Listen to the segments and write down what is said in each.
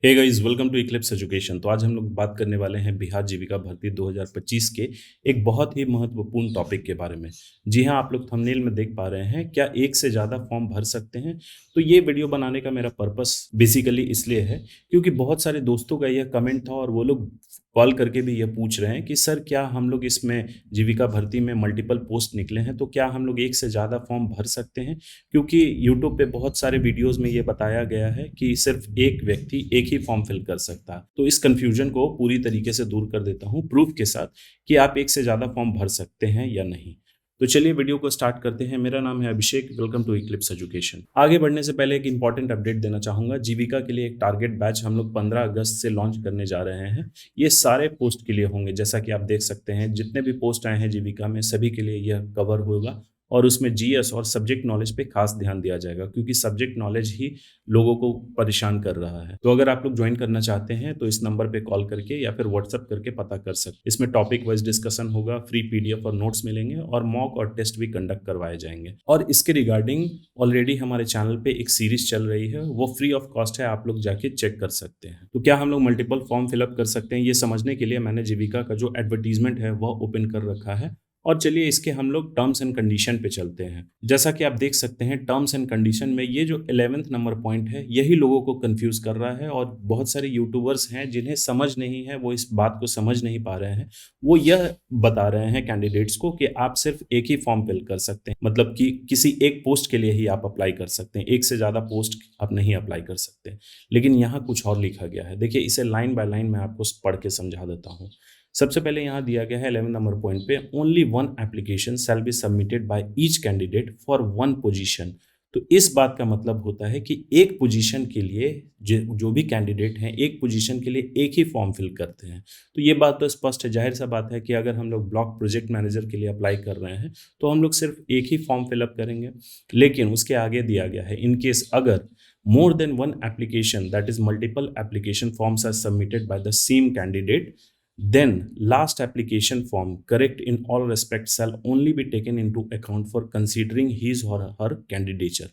Hey guys, welcome to Eclipse Education. तो आज हम लोग बात करने वाले हैं बिहार जीविका भर्ती 2025 के एक बहुत ही महत्वपूर्ण टॉपिक के बारे में। जी हाँ, आप लोग थंबनेल में देख पा रहे हैं, क्या एक से ज़्यादा फॉर्म भर सकते हैं? तो ये वीडियो बनाने का मेरा पर्पस बेसिकली इसलिए है क्योंकि बहुत सारे दोस्तों का यह कमेंट था और वो लोग कॉल करके भी ये पूछ रहे हैं कि सर, क्या हम लोग इसमें जीविका भर्ती में मल्टीपल पोस्ट निकले हैं, तो क्या हम लोग एक से ज़्यादा फॉर्म भर सकते हैं? क्योंकि यूट्यूब पे बहुत सारे वीडियोस में ये बताया गया है कि सिर्फ एक व्यक्ति एक ही फॉर्म फिल कर सकता है। तो इस कंफ्यूजन को पूरी तरीके से दूर कर देता हूँ प्रूफ के साथ कि आप एक से ज़्यादा फॉर्म भर सकते हैं या नहीं। तो चलिए वीडियो को स्टार्ट करते हैं। मेरा नाम है अभिषेक, वेलकम टू इक्लिप्स एजुकेशन। आगे बढ़ने से पहले एक इंपॉर्टेंट अपडेट देना चाहूंगा। जीविका के लिए एक टारगेट बैच हम लोग 15 अगस्त से लॉन्च करने जा रहे हैं। ये सारे पोस्ट के लिए होंगे, जैसा कि आप देख सकते हैं जितने भी पोस्ट आए हैं जीविका में सभी के लिए यह कवर होगा और उसमें जीएस और सब्जेक्ट नॉलेज पे खास ध्यान दिया जाएगा क्योंकि सब्जेक्ट नॉलेज ही लोगों को परेशान कर रहा है। तो अगर आप लोग ज्वाइन करना चाहते हैं तो इस नंबर पे कॉल करके या फिर व्हाट्सएप करके पता कर सकते हैं। इसमें टॉपिक वाइज डिस्कशन होगा, फ्री पीडीएफ और नोट्स मिलेंगे और मॉक और टेस्ट भी कंडक्ट करवाए जाएंगे। और इसके रिगार्डिंग ऑलरेडी हमारे चैनल पे एक सीरीज चल रही है, वो फ्री ऑफ कॉस्ट है, आप लोग जाके चेक कर सकते हैं। तो क्या हम लोग मल्टीपल फॉर्म फिलअप कर सकते हैं, ये समझने के लिए मैंने जीविका का जो एडवर्टीजमेंट है वह ओपन कर रखा है। और चलिए इसके हम लोग टर्म्स एंड कंडीशन पे चलते हैं। जैसा कि आप देख सकते हैं टर्म्स एंड कंडीशन में ये जो 11th नंबर पॉइंट है यही लोगों को कंफ्यूज कर रहा है और बहुत सारे यूट्यूबर्स हैं जिन्हें समझ नहीं है, वो इस बात को समझ नहीं पा रहे हैं। वो यह बता रहे हैं कैंडिडेट्स को कि आप सिर्फ एक ही फॉर्म फिल कर सकते हैं, मतलब कि किसी एक पोस्ट के लिए ही आप अप्लाई कर सकते हैं, एक से ज़्यादा पोस्ट आप नहीं अप्लाई कर सकते। लेकिन यहाँ कुछ और लिखा गया है, देखिए इसे लाइन बाय लाइन मैं आपको पढ़ के समझा देता हूँ। सबसे पहले यहाँ दिया गया है 11 नंबर पॉइंट पे, only one application shall be submitted by each candidate for one position. तो इस बात का मतलब होता है कि एक पोजीशन के लिए जो भी कैंडिडेट हैं एक पोजीशन के लिए एक ही फॉर्म फिल करते हैं। तो ये बात तो स्पष्ट है, जाहिर सा बात है कि अगर हम लोग ब्लॉक प्रोजेक्ट मैनेजर के लिए अप्लाई कर रहे हैं तो हम लोग सिर्फ एक ही फॉर्म फिलअप करेंगे। लेकिन उसके आगे दिया गया है, इन केस अगर more than one application, that is multiple application forms are submitted by the same candidate, then last application form correct in all respects shall only be taken into account for considering his or her candidature।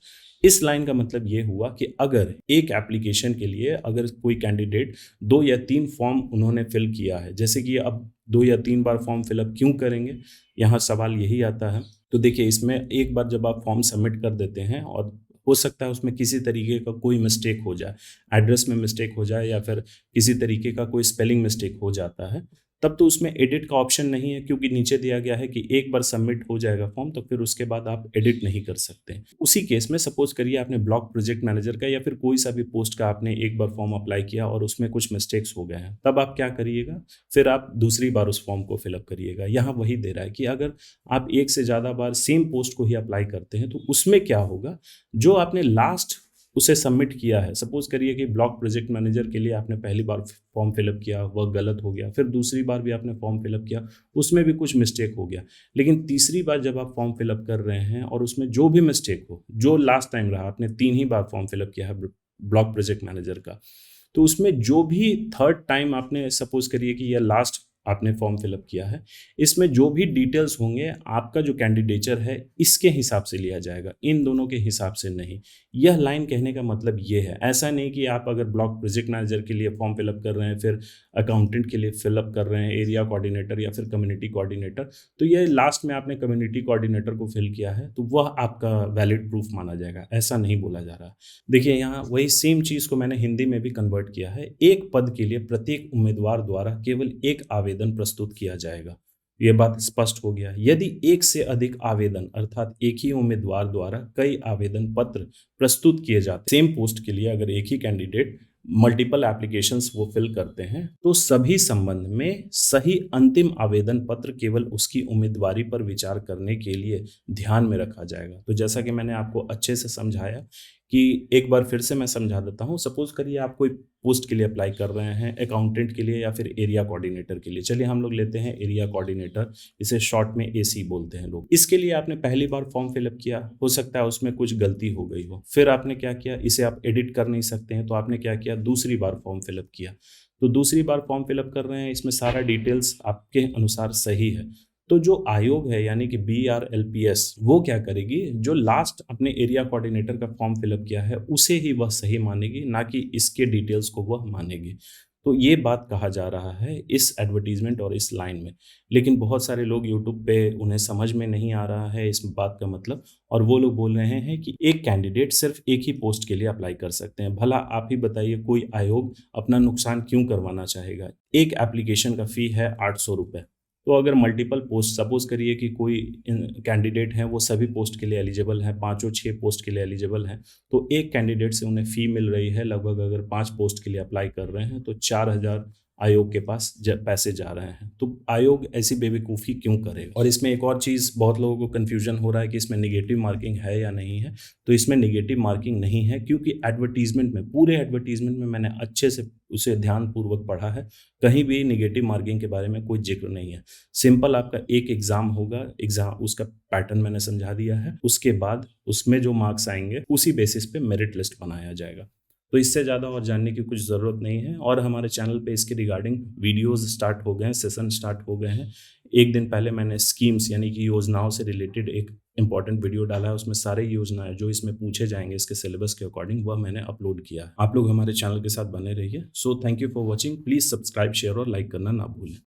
इस line का मतलब ये हुआ कि अगर एक application के लिए अगर कोई कैंडिडेट 2 या 3 फॉर्म उन्होंने फिल किया है, जैसे कि अब 2 या 3 बार फॉर्म फिलअप क्यों करेंगे, यहाँ सवाल यही आता है। तो देखिए इसमें एक बार जब आप फॉर्म सबमिट कर देते हैं और हो सकता है उसमें किसी तरीके का कोई मिस्टेक हो जाए, एड्रेस में मिस्टेक हो जाए या फिर किसी तरीके का कोई स्पेलिंग मिस्टेक हो जाता है, तब तो उसमें एडिट का ऑप्शन नहीं है क्योंकि नीचे दिया गया है कि एक बार सबमिट हो जाएगा फॉर्म तो फिर उसके बाद आप एडिट नहीं कर सकते। उसी केस में सपोज करिए आपने ब्लॉक प्रोजेक्ट मैनेजर का या फिर कोई सा भी पोस्ट का आपने एक बार फॉर्म अप्लाई किया और उसमें कुछ मिस्टेक्स हो गए हैं, तब आप क्या करिएगा, फिर आप दूसरी बार उस फॉर्म को फिलअप करिएगा। यहाँ वही दे रहा है कि अगर आप एक से ज़्यादा बार सेम पोस्ट को ही अप्लाई करते हैं तो उसमें क्या होगा, जो आपने लास्ट उसे सबमिट किया है, सपोज करिए कि ब्लॉक प्रोजेक्ट मैनेजर के लिए आपने पहली बार फॉर्म फिलअप किया, वह गलत हो गया, फिर दूसरी बार भी आपने फॉर्म फिलअप किया, उसमें भी कुछ मिस्टेक हो गया, लेकिन तीसरी बार जब आप फॉर्म फिलअप कर रहे हैं और उसमें जो भी मिस्टेक हो, जो लास्ट टाइम रहा, आपने 3 ही बार फॉर्म फिलअप किया है ब्लॉक प्रोजेक्ट मैनेजर का, तो उसमें जो भी थर्ड टाइम आपने सपोज करिए कि यह लास्ट आपने फॉर्म फिलअप किया है, इसमें जो भी डिटेल्स होंगे आपका जो कैंडिडेचर है इसके हिसाब से लिया जाएगा, इन दोनों के हिसाब से नहीं। यह लाइन कहने का मतलब ये है, ऐसा नहीं कि आप अगर ब्लॉक प्रोजेक्ट मैनेजर के लिए फॉर्म फिलअप कर रहे हैं, फिर अकाउंटेंट के लिए फिलअप कर रहे हैं, एरिया कोऑर्डिनेटर या फिर कम्युनिटी कोऑर्डिनेटर, तो ये लास्ट में आपने कम्युनिटी कोऑर्डिनेटर को फिल किया है तो वह आपका वैलिड प्रूफ माना जाएगा, ऐसा नहीं बोला जा रहा। देखिए यहाँ वही सेम चीज़ को मैंने हिंदी में भी कन्वर्ट किया है। एक पद के लिए प्रत्येक उम्मीदवार द्वारा केवल एक आवेदन प्रस्तुत किया जाएगा, ये बात स्पष्ट हो गया। यदि एक से अधिक आवेदन अर्थात एक ही उम्मीदवार द्वारा कई आवेदन पत्र प्रस्तुत किए जाते सेम पोस्ट के लिए, अगर एक ही कैंडिडेट मल्टीपल एप्लीकेशंस वो फिल करते हैं तो सभी संबंध में सही अंतिम आवेदन पत्र केवल उसकी उम्मीदवारी पर विचार करने के लिए ध्यान में रखा जाएगा। तो जैसा कि मैंने आपको अच्छे से समझाया कि एक बार फिर से मैं समझा देता हूँ। सपोज करिए आप कोई पोस्ट के लिए अप्लाई कर रहे हैं, अकाउंटेंट के लिए या फिर एरिया कोऑर्डिनेटर के लिए। चलिए हम लोग लेते हैं एरिया कोऑर्डिनेटर, इसे शॉर्ट में एसी बोलते हैं लोग। इसके लिए आपने पहली बार फॉर्म फिलअप किया, हो सकता है उसमें कुछ गलती हो गई हो, फिर आपने क्या किया, इसे आप एडिट कर नहीं सकते हैं तो आपने क्या किया, दूसरी बार फॉर्म फिलअप किया। तो दूसरी बार फॉर्म फिलअप कर रहे हैं, इसमें सारा डिटेल्स आपके अनुसार सही है तो जो आयोग है यानी कि BRLPS वो क्या करेगी, जो लास्ट अपने एरिया कोऑर्डिनेटर का फॉर्म फिलअप किया है उसे ही वह सही मानेगी, ना कि इसके डिटेल्स को वह मानेगी। तो ये बात कहा जा रहा है इस एडवर्टीजमेंट और इस लाइन में। लेकिन बहुत सारे लोग यूट्यूब पे उन्हें समझ में नहीं आ रहा है इस बात का मतलब, और वो लोग बोल रहे हैं कि एक कैंडिडेट सिर्फ एक ही पोस्ट के लिए अप्लाई कर सकते हैं। भला आप ही बताइए, कोई आयोग अपना नुकसान क्यों करवाना चाहेगा? एक एप्लीकेशन का फ़ी है 800 रुपये। तो अगर मल्टीपल पोस्ट, सपोज़ करिए कि कोई कैंडिडेट हैं वो सभी पोस्ट के लिए एलिजिबल हैं, पाँचों 6 पोस्ट के लिए एलिजिबल हैं, तो एक कैंडिडेट से उन्हें फ़ी मिल रही है लगभग, अगर 5 पोस्ट के लिए अप्लाई कर रहे हैं तो 4000 आयोग के पास पैसे जा रहे हैं। तो आयोग ऐसी बेवकूफ़ी क्यों करेगा? और इसमें एक और चीज़ बहुत लोगों को कन्फ्यूजन हो रहा है कि इसमें नेगेटिव मार्किंग है या नहीं है। तो इसमें नेगेटिव मार्किंग नहीं है, क्योंकि एडवर्टीजमेंट में, पूरे एडवर्टीजमेंट में मैंने अच्छे से उसे ध्यानपूर्वक पढ़ा है, कहीं भी नेगेटिव मार्किंग के बारे में कोई जिक्र नहीं है। सिंपल आपका एक एग्ज़ाम होगा, एग्ज़ाम उसका पैटर्न मैंने समझा दिया है, उसके बाद उसमें जो मार्क्स आएंगे उसी बेसिस पे मेरिट लिस्ट बनाया जाएगा। तो इससे ज़्यादा और जानने की कुछ ज़रूरत नहीं है। और हमारे चैनल पे इसके रिगार्डिंग वीडियोज़ स्टार्ट हो गए हैं, सेशन स्टार्ट हो गए हैं। एक दिन पहले मैंने स्कीम्स यानी कि योजनाओं से रिलेटेड एक इंपॉर्टेंट वीडियो डाला है, उसमें सारे योजनाएं जो इसमें पूछे जाएंगे इसके सिलेबस के अकॉर्डिंग, वह मैंने अपलोड किया है। आप लोग हमारे चैनल के साथ बने रहिए। So thank you for watching. Please subscribe, share और लाइक करना ना भूलें।